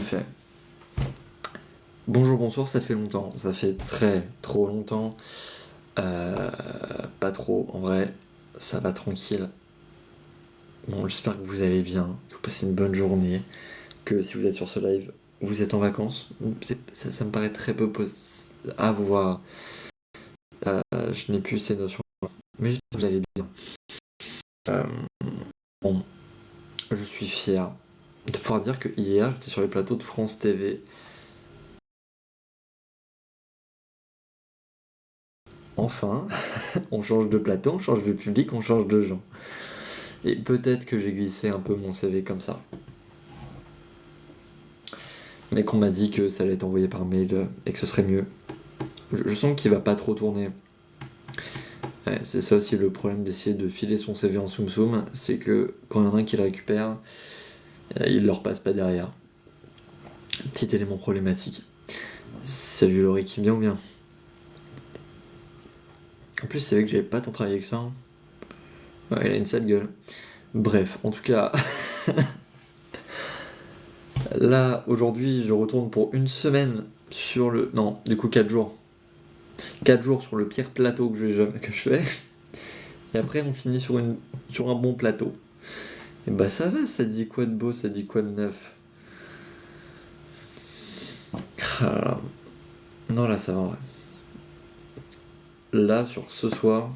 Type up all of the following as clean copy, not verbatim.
fait. Bonjour, bonsoir, ça fait longtemps. Ça fait trop longtemps. Pas trop, en vrai, ça va tranquille. Bon, j'espère que vous allez bien, que vous passez une bonne journée, que si vous êtes sur ce live, vous êtes en vacances. Ça me paraît très peu à voir. Je n'ai plus ces notions. Mais j'espère que vous allez bien. Euh, bon, je suis fier de pouvoir dire que hier, j'étais sur les plateaux de France TV. Enfin, on change de plateau, on change de public, on change de gens. Et peut-être que j'ai glissé un peu mon CV comme ça. Mais qu'on m'a dit que ça allait être envoyé par mail et que ce serait mieux. Je sens qu'il va pas trop tourner. Ouais, c'est ça aussi le problème d'essayer de filer son CV en soum soum, c'est que quand il y en a un qui le récupère, il ne le repasse pas derrière. Petit élément problématique. Salut Laurie, qui bien ou bien? En plus, c'est vrai que j'avais pas tant travaillé que ça. Ouais, il a une sale gueule. Bref, en tout cas, là, aujourd'hui, je retourne pour une semaine sur le... Non, du coup, 4 jours. 4 jours sur le pire plateau que je fais. Et après, on finit sur un bon plateau. Et bah ça va, ça dit quoi de beau, ça dit quoi de neuf? Ah, non, là, ça va, en vrai. Là, sur ce soir...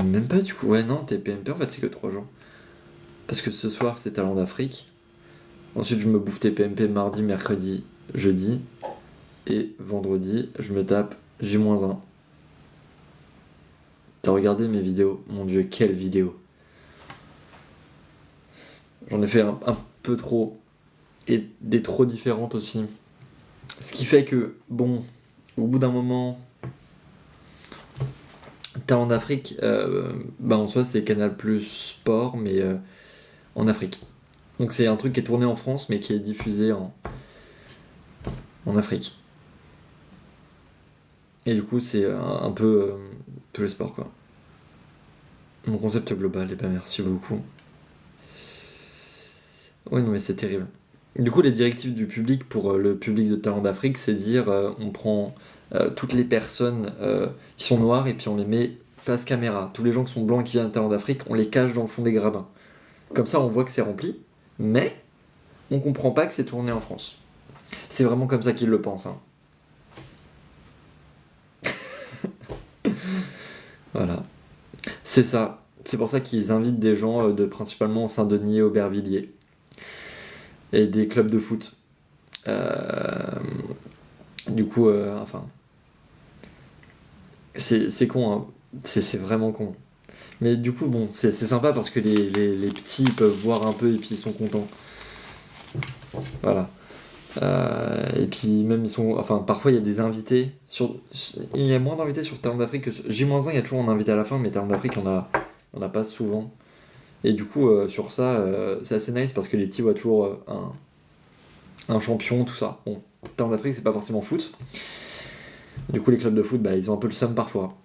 Même pas, du coup. Ouais, non, TPMP, en fait, c'est que 3 jours. Parce que ce soir, c'est Talent d'Afrique. Ensuite, je me bouffe TPMP mardi, mercredi, jeudi. Et vendredi, je me tape J-1. T'as regardé mes vidéos? Mon dieu, quelle vidéo! J'en ai fait un peu trop. Et des trop différentes aussi. Ce qui fait que, bon, au bout d'un moment, Talent d'Afrique, bah en soi c'est Canal Plus Sport, mais en Afrique. Donc c'est un truc qui est tourné en France, mais qui est diffusé en Afrique. Et du coup, c'est un peu tous les sports, quoi. Mon concept global, et ben merci beaucoup. Oui, non, mais c'est terrible. Du coup, les directives du public pour le public de Talent d'Afrique, c'est dire on prend toutes les personnes qui sont noires et puis on les met face caméra. Tous les gens qui sont blancs et qui viennent de Talent d'Afrique, on les cache dans le fond des gradins. Comme ça, on voit que c'est rempli, mais on comprend pas que c'est tourné en France. C'est vraiment comme ça qu'ils le pensent. Hein. Voilà. C'est ça. C'est pour ça qu'ils invitent des gens de principalement Saint-Denis et Aubervilliers. Et des clubs de foot. Du coup, enfin... C'est con, hein. C'est vraiment con. Mais du coup, bon, c'est sympa parce que les petits peuvent voir un peu et puis ils sont contents. Voilà. Et puis même ils sont... Enfin, parfois il y a des invités. Il y a moins d'invités sur Talent d'Afrique que... J-1, il y a toujours un invité à la fin, mais Talent d'Afrique, on a pas souvent. Et du coup, sur ça, c'est assez nice parce que les petits voient toujours un champion, tout ça. Bon, Talent d'Afrique, c'est pas forcément foot. Du coup, les clubs de foot, bah, ils ont un peu le seum parfois.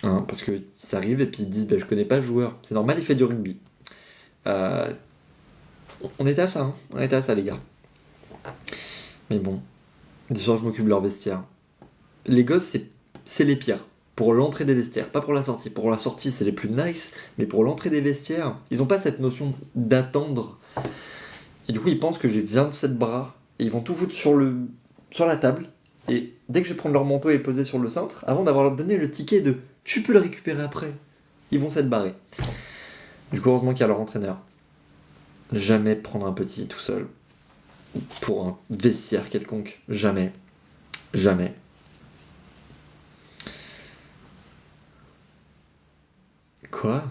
Hein, parce que ça arrive et puis ils disent bah, je connais pas le joueur. C'est normal, il fait du rugby. Euh, on était à ça, hein. On était à ça, les gars. Mais bon, des soirs, je m'occupe de leur vestiaire. Les gosses, c'est les pires. Pour l'entrée des vestiaires, pas pour la sortie. Pour la sortie, c'est les plus nice, mais pour l'entrée des vestiaires, ils ont pas cette notion d'attendre. Et du coup, ils pensent que j'ai 27 bras. Et ils vont tout foutre sur la table. Et dès que je vais prendre leur manteau et poser sur le cintre, avant d'avoir leur donné le ticket de tu peux le récupérer après, ils vont s'être barrés. Du coup, heureusement qu'il y a leur entraîneur. Jamais prendre un petit tout seul pour un vestiaire quelconque. Jamais. Jamais. Quoi?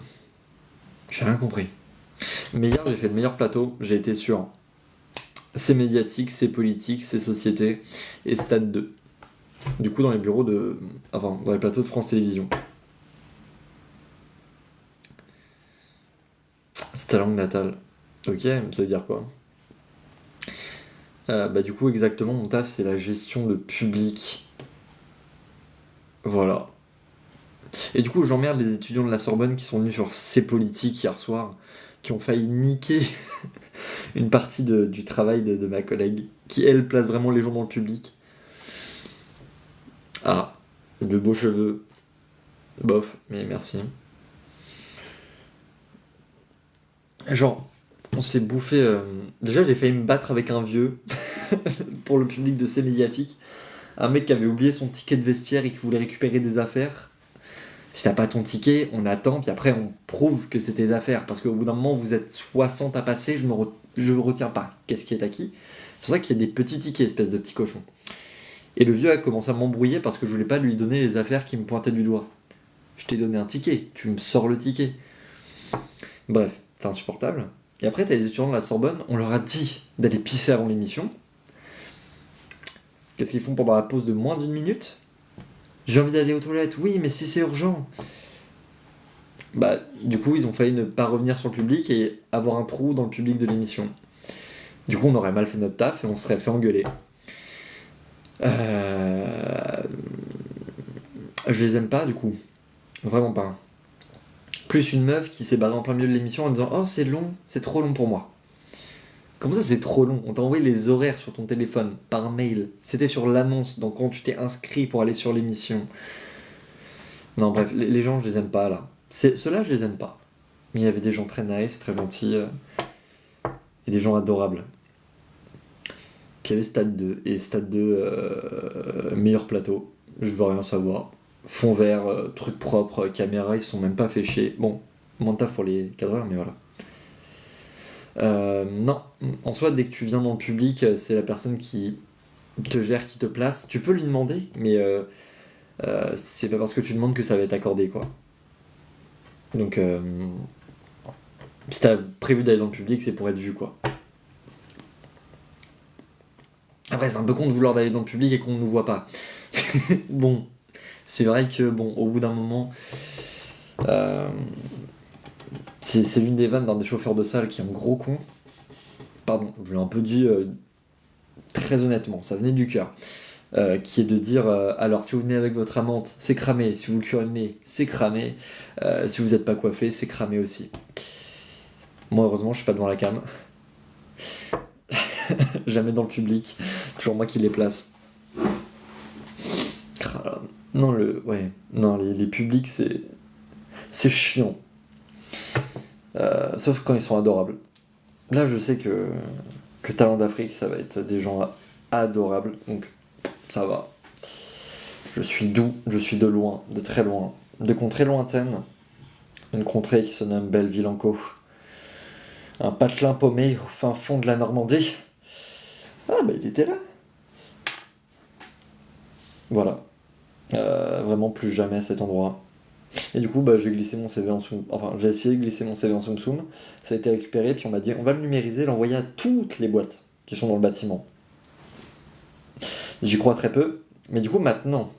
J'ai rien compris. Mais hier, j'ai fait le meilleur plateau. J'ai été sur C'est médiatique, c'est politique, c'est société et Stade 2. Du coup, dans les bureaux de... Enfin, dans les plateaux de France Télévisions. C'est ta langue natale. Ok, ça veut dire quoi? Bah du coup, exactement, mon taf, c'est la gestion de public. Voilà. Et du coup, j'emmerde les étudiants de la Sorbonne qui sont venus sur C'est politique hier soir, qui ont failli niquer une partie du travail de ma collègue, qui elle place vraiment les gens dans le public. Ah, de beaux cheveux. Bof, mais merci. Genre, on s'est bouffé. Déjà, j'ai failli me battre avec un vieux pour le public de C'est médiatique. Un mec qui avait oublié son ticket de vestiaire et qui voulait récupérer des affaires. Si t'as pas ton ticket, on attend, puis après on prouve que c'est tes affaires. Parce qu'au bout d'un moment, vous êtes 60 à passer, je retiens pas qu'est-ce qui est acquis. C'est pour ça qu'il y a des petits tickets, espèce de petit cochon. Et le vieux a commencé à m'embrouiller parce que je voulais pas lui donner les affaires qui me pointaient du doigt. Je t'ai donné un ticket, tu me sors le ticket. Bref, c'est insupportable. Et après, t'as les étudiants de la Sorbonne, on leur a dit d'aller pisser avant l'émission. Qu'est-ce qu'ils font pendant la pause de moins d'une minute? J'ai envie d'aller aux toilettes, oui, mais si c'est urgent. Bah, du coup, ils ont failli ne pas revenir sur le public et avoir un trou dans le public de l'émission. Du coup, on aurait mal fait notre taf et on se serait fait engueuler. Je les aime pas, du coup. Vraiment pas. Plus une meuf qui s'est barrée en plein milieu de l'émission en disant « Oh, c'est long, c'est trop long pour moi ». Comment ça, c'est trop long? On t'a envoyé les horaires sur ton téléphone, par mail. C'était sur l'annonce, donc quand tu t'es inscrit pour aller sur l'émission. Non, bref, les gens, je les aime pas, là. Ceux-là, je les aime pas. Mais il y avait des gens très nice, très gentils, et des gens adorables. Puis il y avait Stade 2, et Stade 2, meilleur plateau. Je veux rien savoir. Fond vert, truc propre, caméra, ils sont même pas fait chier. Bon, moins de taf pour les cadreurs, mais voilà. Non, en soi, dès que tu viens dans le public, c'est la personne qui te gère, qui te place. Tu peux lui demander, mais c'est pas parce que tu demandes que ça va être accordé, quoi. Donc, si t'as prévu d'aller dans le public, c'est pour être vu, quoi. Après, c'est un peu con de vouloir d'aller dans le public et qu'on ne nous voit pas. Bon, c'est vrai que, bon, au bout d'un moment, c'est l'une des vannes d'un des chauffeurs de salle qui est un gros con. Pardon, je l'ai un peu dit très honnêtement, ça venait du cœur. Qui est de dire alors si vous venez avec votre amante, c'est cramé, si vous curez le nez, c'est cramé, si vous n'êtes pas coiffé, c'est cramé aussi. Moi, heureusement, je suis pas devant la cam. Jamais dans le public, toujours moi qui les place. Non, les publics, c'est chiant. Sauf quand ils sont adorables. Là, je sais que Talent d'Afrique, ça va être des gens adorables, donc ça va. Je suis doux, je suis de loin, de très loin, de contrées lointaines. Une contrée qui se nomme Belleville-en-Caux. Un patelin paumé au fin fond de la Normandie. Ah, bah il était là. Voilà. Vraiment plus jamais à cet endroit. Et du coup, bah, j'ai glissé mon CV en Soum. Enfin, j'ai essayé de glisser mon CV en Soum Soum. Ça a été récupéré, puis on m'a dit on va le numériser, l'envoyer à toutes les boîtes qui sont dans le bâtiment. J'y crois très peu, mais du coup, maintenant,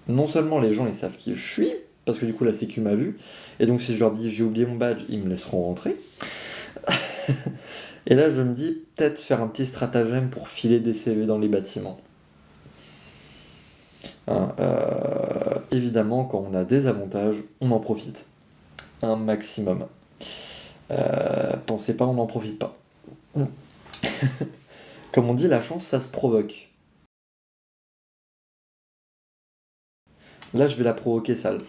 non seulement les gens ils savent qui je suis, parce que du coup la sécu m'a vu, et donc si je leur dis j'ai oublié mon badge, ils me laisseront rentrer. Et là, je me dis peut-être faire un petit stratagème pour filer des CV dans les bâtiments. Hein, évidemment, quand on a des avantages, on en profite. Un maximum. Pensez pas, on n'en profite pas. Comme on dit, la chance, ça se provoque. Là, je vais la provoquer, sale.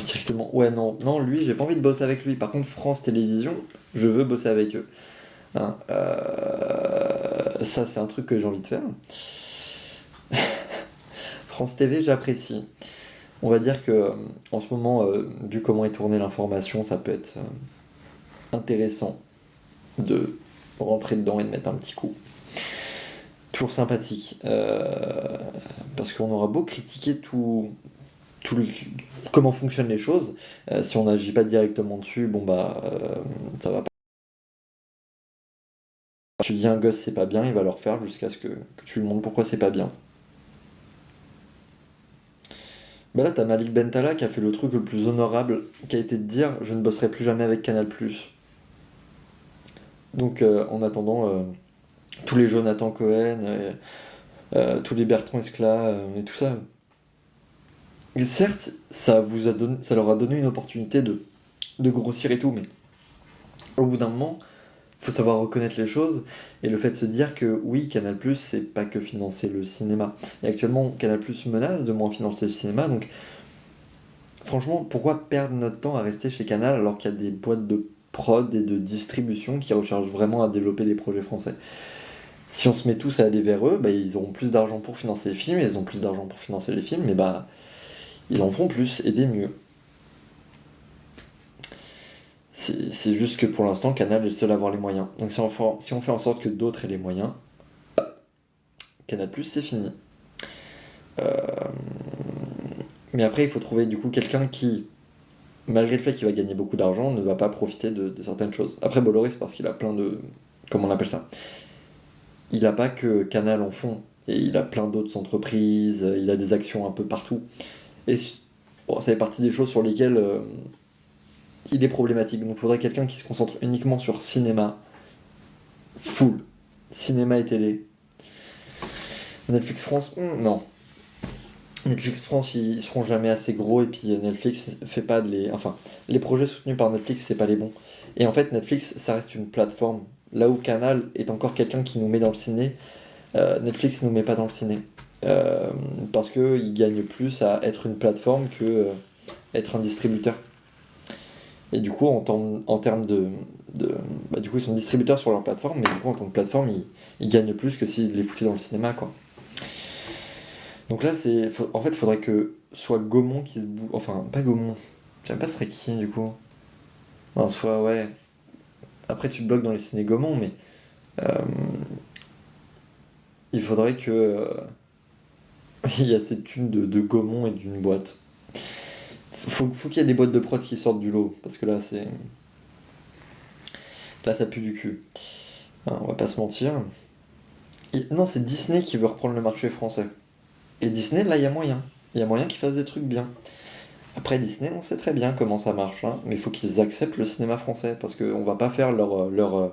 Directement. Ouais, non, non, lui, j'ai pas envie de bosser avec lui. Par contre, France Télévisions, je veux bosser avec eux. Hein, ça, c'est un truc que j'ai envie de faire. France TV, j'apprécie. On va dire que, en ce moment, vu comment est tournée l'information, ça peut être intéressant de rentrer dedans et de mettre un petit coup. Toujours sympathique. Parce qu'on aura beau critiquer comment fonctionnent les choses, si on n'agit pas directement dessus, bon bah ça va pas. Tu dis à un gosse c'est pas bien, il va le refaire jusqu'à ce que tu lui demandes pourquoi c'est pas bien. Bah là t'as Malik Bentala qui a fait le truc le plus honorable, qui a été de dire je ne bosserai plus jamais avec Canal+. Donc en attendant, tous les Jonathan Cohen, tous les Bertrand Esclat et tout ça. Et certes, ça leur a donné une opportunité de grossir et tout, mais au bout d'un moment, faut savoir reconnaître les choses et le fait de se dire que oui, Canal+, c'est pas que financer le cinéma. Et actuellement, Canal+ menace de moins financer le cinéma, donc franchement, pourquoi perdre notre temps à rester chez Canal alors qu'il y a des boîtes de prod et de distribution qui recherchent vraiment à développer des projets français? Si on se met tous à aller vers eux, bah, ils auront plus d'argent pour financer les films, et ils ont plus d'argent pour financer les films, mais bah, ils en feront plus et des mieux. C'est juste que pour l'instant, Canal est le seul à avoir les moyens. Donc si on fait en sorte que d'autres aient les moyens, Canal+, c'est fini. Euh, Mais après, il faut trouver du coup quelqu'un qui, malgré le fait qu'il va gagner beaucoup d'argent, ne va pas profiter de certaines choses. Après, Bolloré, c'est parce qu'il a plein de... Comment on appelle ça? Il a pas que Canal en fond, et il a plein d'autres entreprises, il a des actions un peu partout. Et bon, ça fait partie des choses sur lesquelles il est problématique. Donc il faudrait quelqu'un qui se concentre uniquement sur cinéma, full, cinéma et télé. Netflix France, non. Netflix France, ils seront jamais assez gros et puis Netflix fait pas de les... Enfin, les projets soutenus par Netflix, c'est pas les bons. Et en fait, Netflix, ça reste une plateforme. Là où Canal est encore quelqu'un qui nous met dans le ciné, Netflix nous met pas dans le ciné. Parce qu'ils gagnent plus à être une plateforme que être un distributeur. Et du coup, en termes bah, du coup, ils sont distributeurs sur leur plateforme, mais du coup, en tant que plateforme, ils gagnent plus que s'ils les foutaient dans le cinéma, quoi. Donc là, en fait, il faudrait que soit Gaumont qui se bouge. Enfin, pas Gaumont. Je sais même pas ce serait qui, du coup. Non, soit, ouais. Après, tu te bloques dans les ciné Gaumont, mais euh, il faudrait que. Il y a cette thune de Gaumont et d'une boîte. Faut qu'il y ait des boîtes de prod qui sortent du lot, parce que là, c'est. Là, ça pue du cul. Hein, on va pas se mentir. Non, c'est Disney qui veut reprendre le marché français. Et Disney, là, il y a moyen. Il y a moyen qu'ils fassent des trucs bien. Après Disney, on sait très bien comment ça marche, hein, mais il faut qu'ils acceptent le cinéma français, parce qu'on va pas faire leur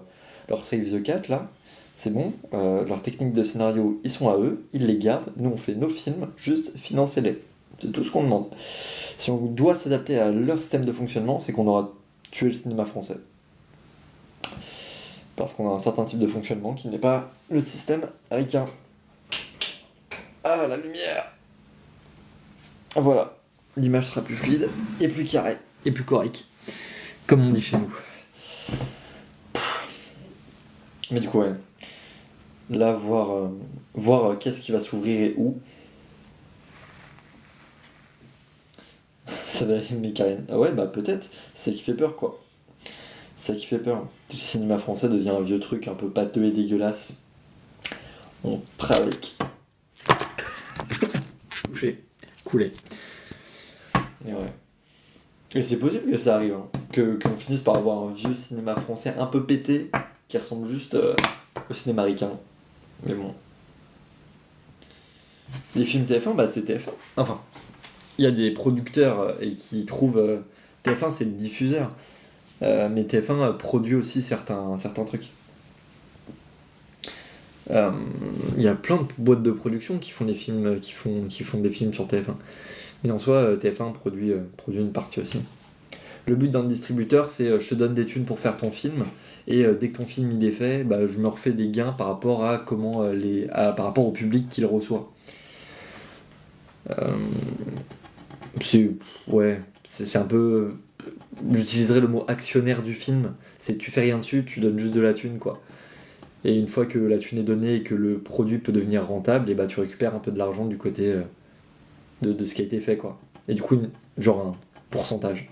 Save the Cat, là. C'est bon, leurs techniques de scénario, ils sont à eux, ils les gardent, nous on fait nos films, juste financez-les. C'est tout ce qu'on demande. Si on doit s'adapter à leur système de fonctionnement, c'est qu'on aura tué le cinéma français. Parce qu'on a un certain type de fonctionnement qui n'est pas le système américain. Ah, la lumière! Voilà. L'image sera plus fluide, et plus carrée, et plus correcte. Comme on dit chez nous. Mais du coup, ouais. Là, voir qu'est-ce qui va s'ouvrir et où. Ça va aimer Karen. Ah ouais, bah peut-être. C'est ça qui fait peur, quoi. C'est ça qui fait peur. Le cinéma français devient un vieux truc un peu pâteux et dégueulasse. On fera avec. Touché. Coulé. Et ouais. Et c'est possible que ça arrive, hein. Qu'on finisse par avoir un vieux cinéma français un peu pété qui ressemble juste au cinéma américain. Mais bon. Les films TF1, bah c'est TF1. Enfin, il y a des producteurs et qui trouvent TF1 c'est le diffuseur. Mais TF1 produit aussi certains trucs. Il y a plein de boîtes de production qui font des films qui font des films sur TF1. Mais en soi, TF1 produit une partie aussi. Le but d'un distributeur, c'est je te donne des thunes pour faire ton film, et dès que ton film il est fait, bah, je me refais des gains par rapport à par rapport au public qu'il reçoit. C'est ouais, c'est un peu. J'utiliserais le mot actionnaire du film. C'est tu fais rien dessus, tu donnes juste de la thune, quoi. Et une fois que la thune est donnée et que le produit peut devenir rentable, et bah tu récupères un peu de l'argent du côté de ce qui a été fait, quoi. Et du coup, genre un pourcentage.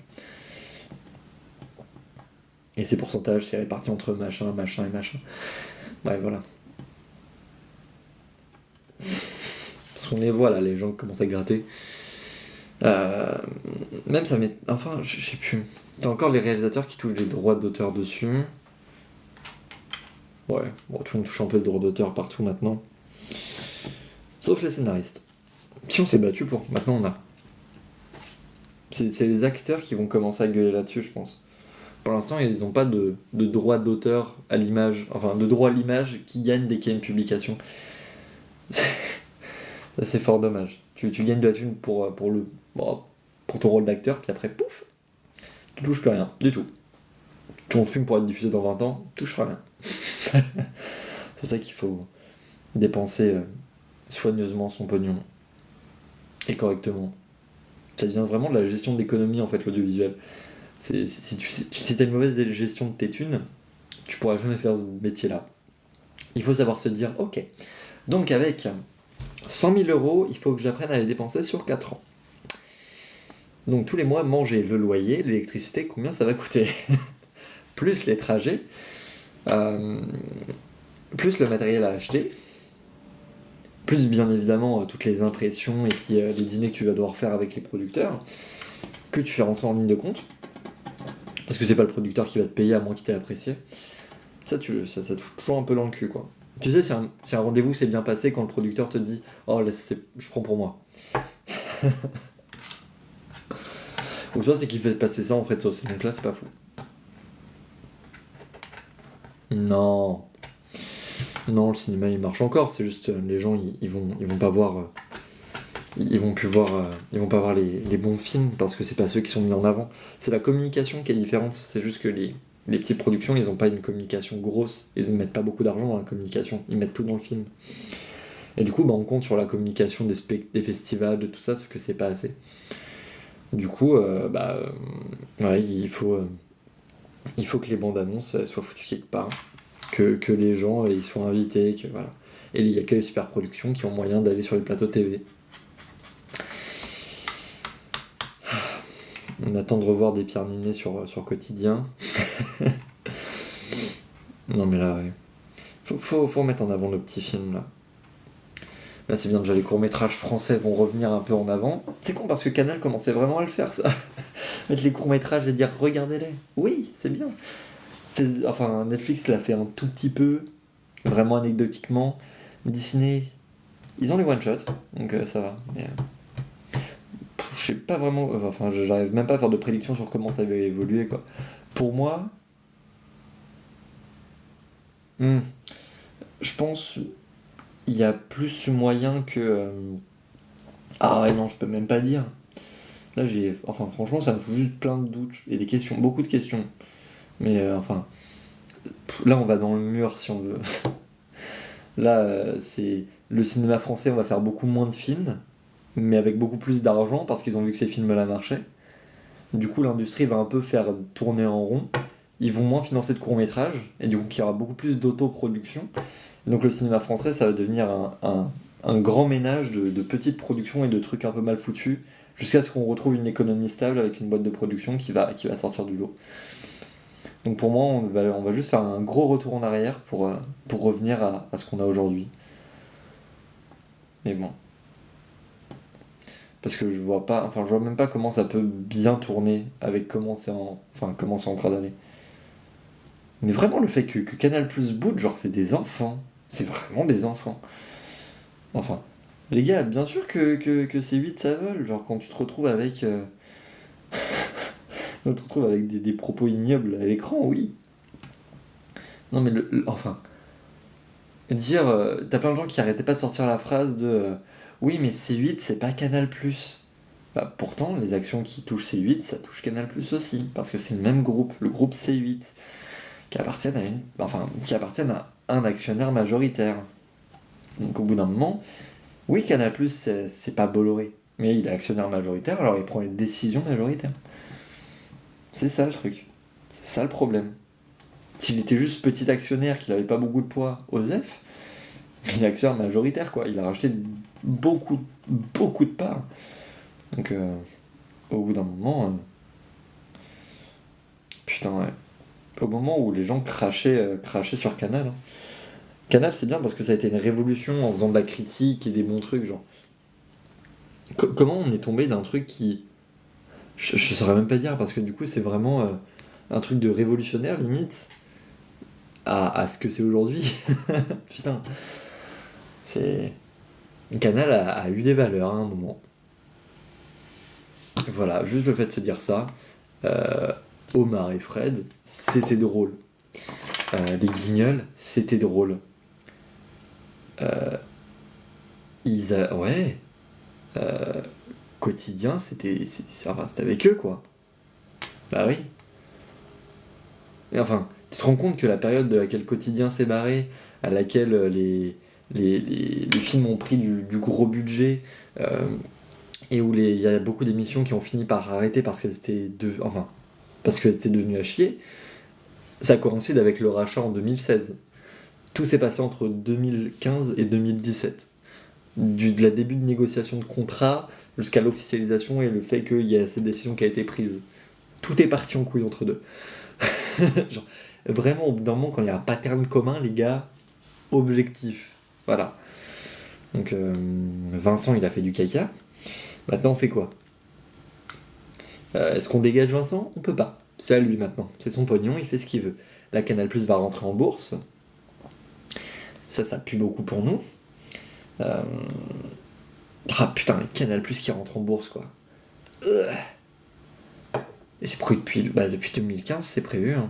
Et ces pourcentages, c'est réparti entre machin et machin. Ouais, voilà. Parce qu'on les voit là, les gens commencent à gratter. Même ça met. Enfin, je sais plus. T'as encore les réalisateurs qui touchent des droits d'auteur dessus. Ouais, bon, tout le monde touche un peu de droits d'auteur partout maintenant. Sauf les scénaristes. Si on s'est battu pour, maintenant on a. C'est les acteurs qui vont commencer à gueuler là-dessus, je pense. Pour l'instant, ils n'ont pas de droit d'auteur à l'image, enfin de droit à l'image qui gagne dès qu'il y a une publication. Ça, c'est fort dommage. Tu gagnes de la thune pour ton rôle d'acteur, puis après, pouf, tu touches plus rien, du tout. ton film pourra être diffusé dans 20 ans, touchera rien. C'est pour ça qu'il faut dépenser soigneusement son pognon et correctement. Ça devient vraiment de la gestion d'économie en fait, l'audiovisuel. Si t'as une mauvaise gestion de tes thunes, tu pourras jamais faire ce métier-là. Il faut savoir se dire, ok, donc avec 100 000 euros, il faut que j'apprenne à les dépenser sur 4 ans. Donc tous les mois, manger, le loyer, l'électricité, combien ça va coûter plus les trajets, plus le matériel à acheter, plus bien évidemment toutes les impressions et puis les dîners que tu vas devoir faire avec les producteurs, que tu fais rentrer en ligne de compte, parce que c'est pas le producteur qui va te payer à moins qu'il t'ait apprécié. Ça te fout toujours un peu dans le cul, quoi. Tu sais, si un rendez-vous s'est bien passé quand le producteur te dit « Oh, là, je prends pour moi ». Ou soit c'est qu'il fait passer ça en frais de sauce, donc là c'est pas fou. Non. Non, le cinéma il marche encore, c'est juste les gens ils vont pas voir. Ils vont pas voir les bons films parce que c'est pas ceux qui sont mis en avant. C'est la communication qui est différente, c'est juste que les petites productions ils ont pas une communication grosse, ils ne mettent pas beaucoup d'argent dans la communication, ils mettent tout dans le film. Et du coup on compte sur la communication des festivals, de tout ça, sauf que c'est pas assez. Du coup, ouais, il faut que les bandes annonces soient foutues quelque part, que les gens ils soient invités, que voilà. Et il y a que les super productions qui ont moyen d'aller sur les plateaux TV. On attend de revoir des Pierre Ninet sur Quotidien. Non mais là, ouais. Faut mettre en avant le petit film là. Là c'est bien, déjà les courts-métrages français vont revenir un peu en avant. C'est con parce que Canal commençait vraiment à le faire ça. Mettre les courts-métrages et dire regardez-les. Oui, c'est bien. Enfin, Netflix l'a fait un tout petit peu, vraiment anecdotiquement. Disney, ils ont les one-shots, donc ça va. Mais je sais pas vraiment, enfin j'arrive même pas à faire de prédiction sur comment ça va évoluer quoi. Pour moi, je pense il y a plus moyen que... Ah ouais non, je peux même pas dire. Là enfin franchement ça me fout juste plein de doutes et des questions, beaucoup de questions. Mais enfin, là on va dans le mur si on veut. Là c'est le cinéma français, on va faire beaucoup moins de films, mais avec beaucoup plus d'argent parce qu'ils ont vu que ces films-là marchaient. Du coup l'industrie va un peu faire tourner en rond. Ils vont moins financer de courts-métrages et du coup il y aura beaucoup plus d'autoproduction. Donc le cinéma français ça va devenir un grand ménage de petites productions et de trucs un peu mal foutus jusqu'à ce qu'on retrouve une économie stable avec une boîte de production qui va sortir du lot. Donc pour moi, on va juste faire un gros retour en arrière pour revenir à ce qu'on a aujourd'hui. Mais bon. Parce que je vois même pas comment ça peut bien tourner avec comment c'est en train d'aller. Mais vraiment, le fait que Canal Plus boude, genre c'est des enfants. C'est vraiment des enfants. Enfin, les gars, bien sûr que c'est 8 ça vole. Genre quand tu te retrouves avec... on te retrouve avec des propos ignobles à l'écran, oui. Non mais enfin, dire, t'as plein de gens qui arrêtaient pas de sortir la phrase de oui mais C8 c'est pas Canal+. Bah pourtant les actions qui touchent C8 ça touche Canal+ aussi parce que c'est le même groupe, le groupe C8 qui appartiennent à un actionnaire majoritaire. Donc au bout d'un moment, oui Canal+ c'est pas Bolloré, mais il est actionnaire majoritaire alors il prend les décisions majoritaires. C'est ça le truc. C'est ça le problème. S'il était juste petit actionnaire, qu'il avait pas beaucoup de poids, Osef, il est actionnaire majoritaire quoi. Il a racheté beaucoup de parts. Donc au bout d'un moment, putain ouais. Au moment où les gens crachaient sur Canal. Canal c'est bien parce que ça a été une révolution en faisant de la critique et des bons trucs genre. Comment on est tombé d'un truc qui... Je saurais même pas dire parce que du coup c'est vraiment un truc de révolutionnaire limite à ce que c'est aujourd'hui. Putain. C'est... Canal a eu des valeurs à un moment. Voilà, juste le fait de se dire ça. Omar et Fred, c'était drôle. Les Guignols, c'était drôle. Ouais. Quotidien, c'était avec eux quoi. Bah oui. Et enfin, tu te rends compte que la période de laquelle Quotidien s'est barré, à laquelle les films ont pris du gros budget, et où il y a beaucoup d'émissions qui ont fini par arrêter parce qu'elles étaient, parce qu'elles étaient devenues à chier, ça coïncide avec le rachat en 2016. Tout s'est passé entre 2015 et 2017. De la début de négociation de contrat jusqu'à l'officialisation et le fait qu'il y a cette décision qui a été prise. Tout est parti en couille entre deux. Genre, vraiment, au bout d'un moment, quand il y a un pattern commun, les gars, objectif. Voilà. Donc, Vincent, il a fait du caca. Maintenant, on fait quoi? Est-ce qu'on dégage Vincent? On peut pas. C'est à lui maintenant. C'est son pognon, il fait ce qu'il veut. La Canal+ va rentrer en bourse. Ça pue beaucoup pour nous. Ah putain, Canal+ qui rentre en bourse, quoi. Et c'est prévu depuis 2015, c'est prévu. Hein.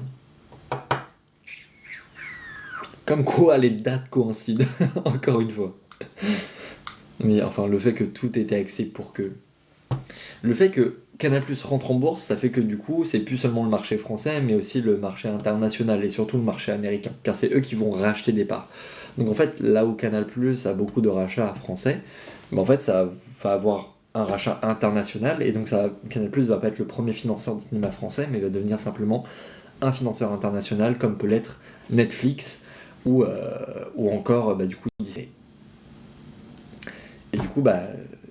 Comme quoi les dates coïncident, encore une fois. Mais enfin, le fait que tout était axé pour que... Le fait que Canal+ rentre en bourse, ça fait que du coup, c'est plus seulement le marché français, mais aussi le marché international, et surtout le marché américain, car c'est eux qui vont racheter des parts. Donc en fait, là où Canal+ a beaucoup de rachats français, ben en fait, ça va avoir un rachat international, et donc Canal+ va pas être le premier financeur de cinéma français, mais va devenir simplement un financeur international, comme peut l'être Netflix, ou encore, du coup, Disney. Et du coup,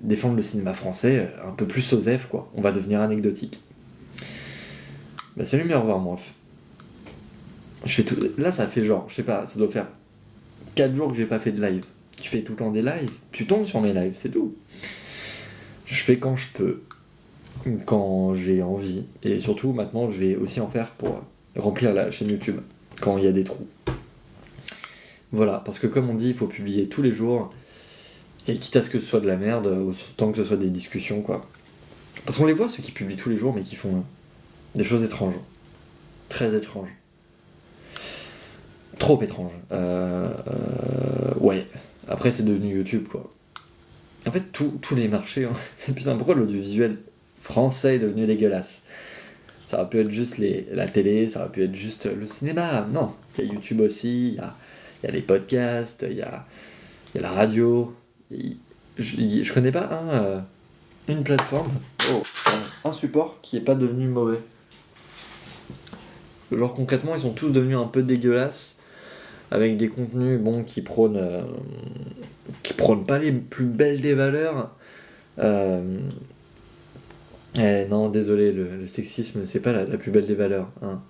défendre le cinéma français, un peu plus osef, quoi. On va devenir anecdotique. Salut, mais au revoir, moi. Là, ça fait genre, je sais pas, ça doit faire 4 jours que j'ai pas fait de live. Tu fais tout le temps des lives, tu tombes sur mes lives, c'est tout. Je fais quand je peux, quand j'ai envie, et surtout maintenant je vais aussi en faire pour remplir la chaîne YouTube, quand il y a des trous. Voilà, parce que comme on dit, il faut publier tous les jours, et quitte à ce que ce soit de la merde, autant que ce soit des discussions, quoi. Parce qu'on les voit, ceux qui publient tous les jours, mais qui font des choses étranges. Très étranges. Trop étranges. Ouais. Après, c'est devenu YouTube, quoi. En fait, tous les marchés... Hein. Putain, pourquoi l'audiovisuel français est devenu dégueulasse? Ça aurait pu être juste la télé, ça aurait pu être juste le cinéma. Non, il y a YouTube aussi, il y a les podcasts, il y a la radio. Je connais pas une plateforme, un support qui est pas devenu mauvais. Genre concrètement, ils sont tous devenus un peu dégueulasses, avec des contenus qui prônent pas les plus belles des valeurs. Non, désolé, le sexisme, c'est pas la plus belle des valeurs. Hein.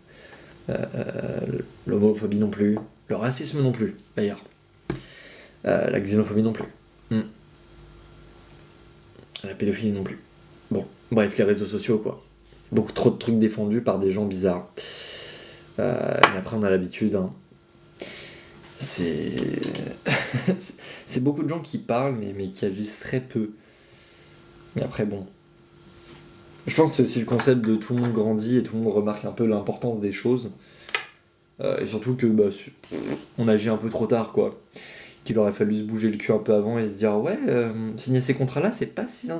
L'homophobie non plus, le racisme non plus, d'ailleurs. La xénophobie non plus. La pédophilie non plus. Bon, bref, les réseaux sociaux, quoi. Beaucoup trop de trucs défendus par des gens bizarres. Et après, on a l'habitude. Hein. C'est beaucoup de gens qui parlent, mais qui agissent très peu. Mais après, bon. Je pense que c'est aussi le concept de tout le monde grandit et tout le monde remarque un peu l'importance des choses. Et surtout que on agit un peu trop tard, quoi. Qu'il aurait fallu se bouger le cul un peu avant et se dire ouais, signer ces contrats-là, c'est pas si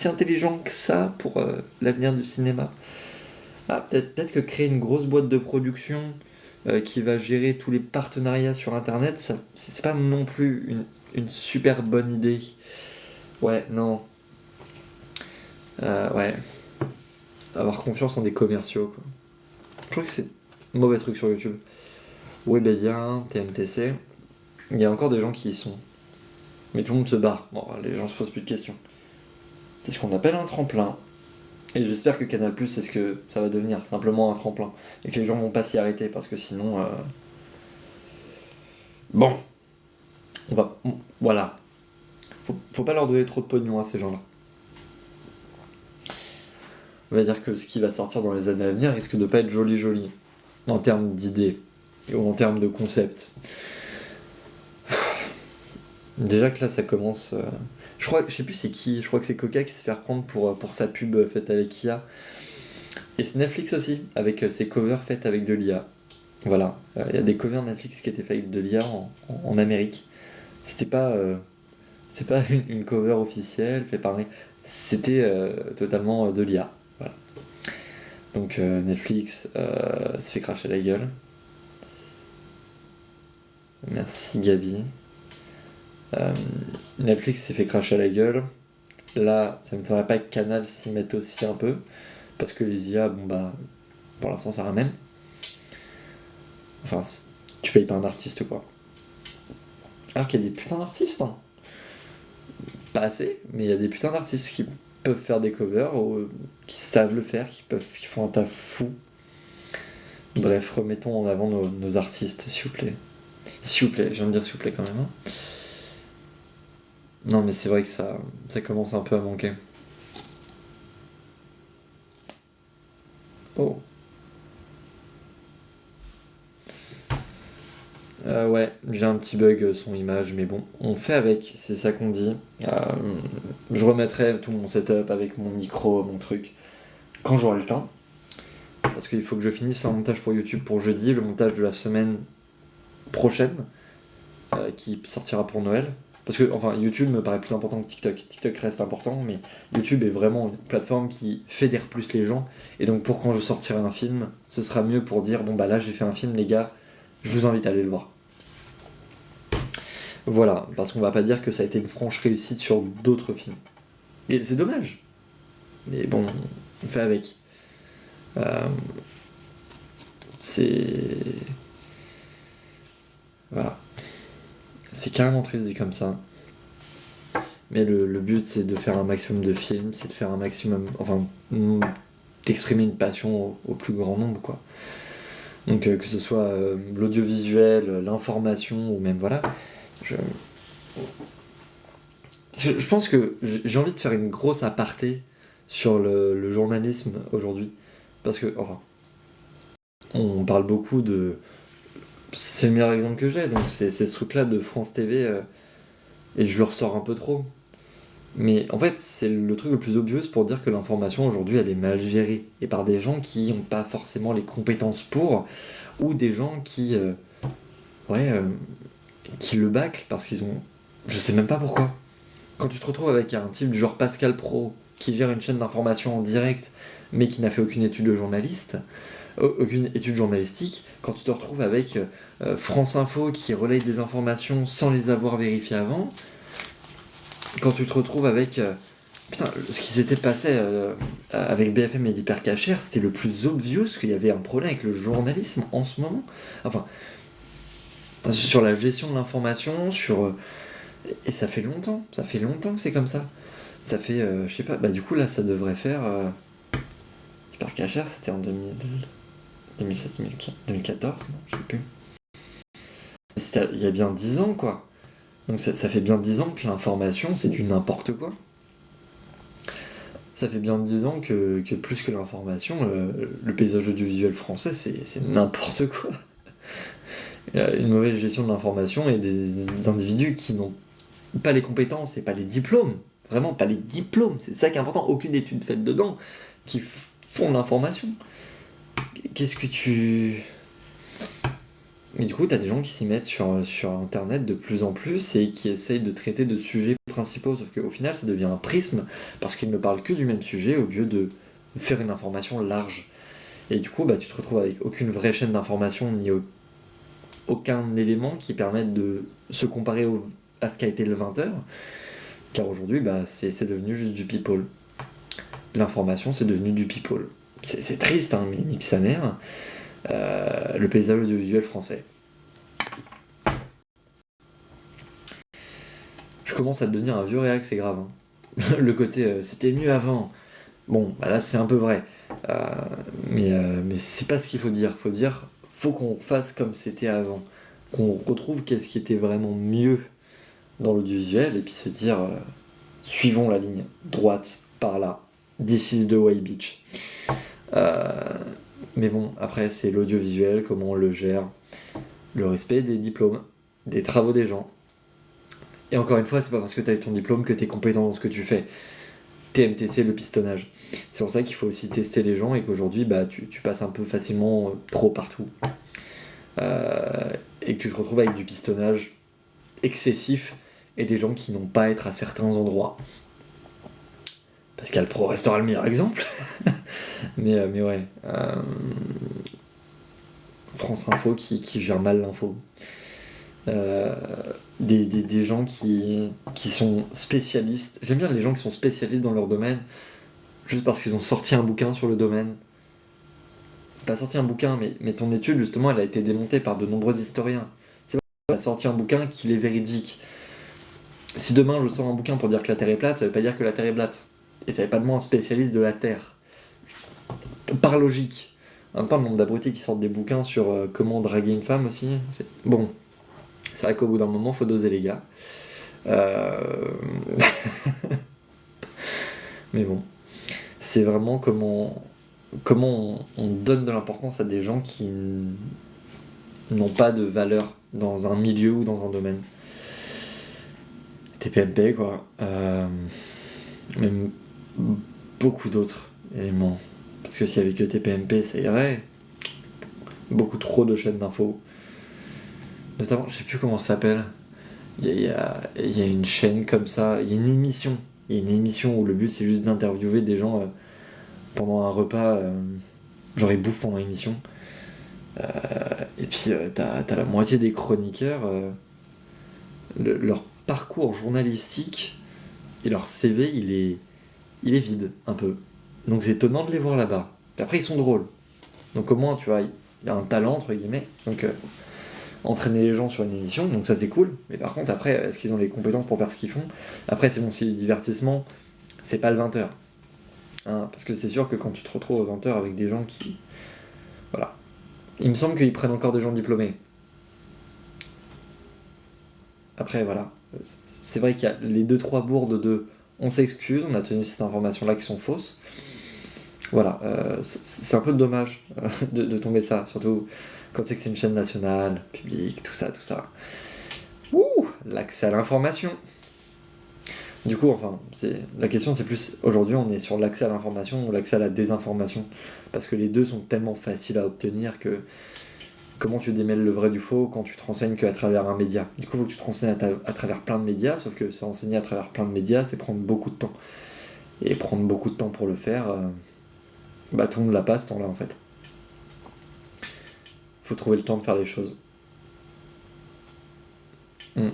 intelligent que ça pour l'avenir du cinéma. Ah, peut-être que créer une grosse boîte de production qui va gérer tous les partenariats sur Internet, ça, c'est pas non plus une super bonne idée. Ouais, non. Ouais. Avoir confiance en des commerciaux, quoi. Je trouve que c'est un mauvais truc sur YouTube. Webedia, TMTC. Il y a encore des gens qui y sont. Mais tout le monde se barre. Bon, les gens se posent plus de questions. C'est ce qu'on appelle un tremplin. Et j'espère que Canal+, c'est ce que ça va devenir. Simplement un tremplin. Et que les gens vont pas s'y arrêter. Parce que sinon... Bon. Voilà. Faut pas leur donner trop de pognon à ces gens-là. On va dire que ce qui va sortir dans les années à venir risque de pas être joli. En termes d'idées. Ou en termes de concepts. Déjà que là ça commence... je sais plus c'est qui, je crois que c'est Coca qui se fait reprendre pour sa pub faite avec IA. Et c'est Netflix aussi, avec ses covers faites avec de l'IA. Voilà, il y a des covers Netflix qui étaient faites avec de l'IA en Amérique. C'est pas une cover officielle, fait pareil. C'était totalement de l'IA. Voilà. Donc Netflix se fait cracher la gueule. Merci Gabi. Netflix s'est fait cracher la gueule. Là, ça ne m'étonnerait pas que Canal s'y mette aussi un peu. Parce que les IA, bon bah, pour l'instant ça ramène. Enfin, tu payes pas un artiste quoi. Alors qu'il y a des putains d'artistes, hein. Pas assez, mais il y a des putains d'artistes qui peuvent faire des covers, ou qui savent le faire, qui font un taf fou. Bref, remettons en avant nos artistes, s'il vous plaît. S'il vous plaît, je viens de dire s'il vous plaît quand même. Hein. Non mais c'est vrai que ça commence un peu à manquer. Oh. Ouais, j'ai un petit bug son image, mais bon, on fait avec, c'est ça qu'on dit. Je remettrai tout mon setup avec mon micro, mon truc, quand j'aurai le temps. Parce qu'il faut que je finisse un montage pour YouTube pour jeudi, le montage de la semaine prochaine, qui sortira pour Noël. Parce que, enfin, YouTube me paraît plus important que TikTok. TikTok reste important, mais YouTube est vraiment une plateforme qui fédère plus les gens. Et donc, pour quand je sortirai un film, ce sera mieux pour dire, bon bah là j'ai fait un film, les gars, je vous invite à aller le voir. Voilà, parce qu'on va pas dire que ça a été une franche réussite sur d'autres films. Et c'est dommage. Mais bon, on fait avec. C'est... Voilà. C'est carrément triste dit comme ça. Mais le but c'est de faire un maximum de films, c'est de faire un maximum... Enfin, d'exprimer une passion au plus grand nombre, quoi. Donc que ce soit l'audiovisuel, l'information, ou même voilà... Je pense que j'ai envie de faire une grosse aparté sur le journalisme aujourd'hui. Parce que, enfin, on parle beaucoup de... C'est le meilleur exemple que j'ai, donc c'est ce truc-là de France TV, et je le ressors un peu trop. Mais en fait, c'est le truc le plus obvious pour dire que l'information aujourd'hui, elle est mal gérée. Et par des gens qui n'ont pas forcément les compétences pour, ou des gens qui... qui le bâclent parce qu'ils ont... Je sais même pas pourquoi. Quand tu te retrouves avec un type du genre Pascal Pro, qui gère une chaîne d'information en direct, mais qui n'a fait aucune étude de journaliste, aucune étude journalistique, quand tu te retrouves avec France Info qui relaye des informations sans les avoir vérifiées avant, quand tu te retrouves avec... putain, ce qui s'était passé avec BFM et l'hypercachère, c'était le plus obvious qu'il y avait un problème avec le journalisme en ce moment. Enfin, sur la gestion de l'information, sur... Et ça fait longtemps que c'est comme ça. Ça fait, je sais pas, bah du coup là ça devrait faire... Hypercachère, c'était en 2016, 2014, non, je sais plus. C'était il y a bien 10 ans, quoi. Donc ça fait bien 10 ans que l'information, c'est du n'importe quoi. Ça fait bien 10 ans que plus que l'information, le paysage audiovisuel français, c'est n'importe quoi. Il y a une mauvaise gestion de l'information et des individus qui n'ont pas les compétences et pas les diplômes. Vraiment, pas les diplômes. C'est ça qui est important. Aucune étude faite dedans qui font l'information. Qu'est-ce que tu... Et du coup, t'as des gens qui s'y mettent sur Internet de plus en plus et qui essayent de traiter de sujets principaux, sauf qu'au final, ça devient un prisme, parce qu'ils ne parlent que du même sujet au lieu de faire une information large. Et du coup, bah, tu te retrouves avec aucune vraie chaîne d'information, ni aucun élément qui permette de se comparer à ce qu'a été le 20h, car aujourd'hui, bah, c'est devenu juste du people. L'information, c'est devenu du people. C'est triste, hein, mais nique sa mère. Le paysage audiovisuel français. Je commence à devenir un vieux réac, c'est grave. Hein. Le côté c'était mieux avant. Bon, bah là c'est un peu vrai. Mais c'est pas ce qu'il faut dire. Faut qu'on fasse comme c'était avant. Qu'on retrouve qu'est-ce qui était vraiment mieux dans l'audiovisuel et puis se dire suivons la ligne droite par là. This is the way, bitch. Mais bon, après, c'est l'audiovisuel, comment on le gère, le respect des diplômes, des travaux des gens. Et encore une fois, c'est pas parce que tu as eu ton diplôme que tu es compétent dans ce que tu fais. TMTC, le pistonnage. C'est pour ça qu'il faut aussi tester les gens et qu'aujourd'hui, bah, tu passes un peu facilement trop partout. Et que tu te retrouves avec du pistonnage excessif et des gens qui n'ont pas à être à certains endroits. Pascal Pro restera le meilleur exemple. Mais ouais. France Info qui gère mal l'info. Euh, des gens qui sont spécialistes. J'aime bien les gens qui sont spécialistes dans leur domaine, juste parce qu'ils ont sorti un bouquin sur le domaine. T'as sorti un bouquin, mais ton étude, justement, elle a été démontée par de nombreux historiens. C'est pas que t'as sorti un bouquin qu'il est véridique. Si demain je sors un bouquin pour dire que la Terre est plate, ça veut pas dire que la Terre est plate. Et ça fait pas de moi un spécialiste de la Terre. Par logique. En même temps, le nombre d'abrutis qui sortent des bouquins sur comment draguer une femme aussi, c'est... Bon, c'est vrai qu'au bout d'un moment, faut doser les gars. Euh... Mais bon, c'est vraiment comment on donne de l'importance à des gens qui n'ont pas de valeur dans un milieu ou dans un domaine. TPMP, quoi. Même beaucoup d'autres éléments. Parce que s'il y avait que TPMP, ça irait. Beaucoup trop de chaînes d'infos. Notamment, je sais plus comment ça s'appelle. Il y a une chaîne comme ça, il y a une émission. Il y a une émission où le but c'est juste d'interviewer des gens pendant un repas. Genre ils bouffent pendant l'émission. Et puis t'as la moitié des chroniqueurs, leur parcours journalistique et leur CV il est vide un peu. Donc c'est étonnant de les voir là-bas. Puis après ils sont drôles. Donc au moins tu vois, il y a un talent entre guillemets. Donc entraîner les gens sur une émission, donc ça c'est cool. Mais par contre après, est-ce qu'ils ont les compétences pour faire ce qu'ils font? Après c'est bon, si le divertissement, c'est pas le 20h. Hein, parce que c'est sûr que quand tu te retrouves au 20h avec des gens qui... Voilà. Il me semble qu'ils prennent encore des gens diplômés. Après voilà. C'est vrai qu'il y a les 2-3 bourdes de... On s'excuse, on a tenu ces informations-là qui sont fausses. Voilà, c'est un peu dommage de tomber ça, surtout quand tu sais que c'est une chaîne nationale, publique, tout ça, tout ça. Ouh, l'accès à l'information. Du coup, enfin, la question c'est plus, aujourd'hui on est sur l'accès à l'information ou l'accès à la désinformation, parce que les deux sont tellement faciles à obtenir que comment tu démêles le vrai du faux quand tu te renseignes qu'à travers un média. Du coup, il faut que tu te renseignes à travers plein de médias, sauf que se renseigner à travers plein de médias, c'est prendre beaucoup de temps. Et prendre beaucoup de temps pour le faire, bah tout le monde l'a pas ce temps-là en fait. Faut trouver le temps de faire les choses. Mm.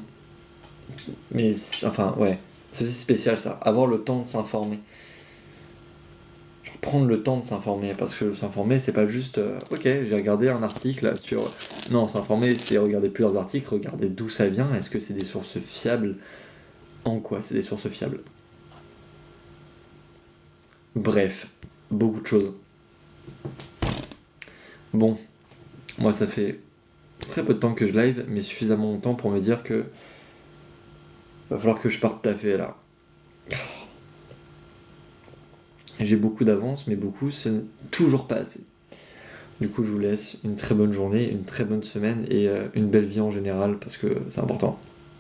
Mais enfin, ouais, c'est aussi spécial ça, avoir le temps de s'informer. Genre prendre le temps de s'informer, parce que s'informer c'est pas juste ok, j'ai regardé un article sur. Non, s'informer c'est regarder plusieurs articles, regarder d'où ça vient, est-ce que c'est des sources fiables, en quoi c'est des sources fiables. Bref, beaucoup de choses. Bon, moi ça fait très peu de temps que je live, mais suffisamment longtemps pour me dire que va falloir que je parte taffer là. J'ai beaucoup d'avance, mais beaucoup, c'est toujours pas assez. Du coup, je vous laisse une très bonne journée, une très bonne semaine et une belle vie en général parce que c'est important.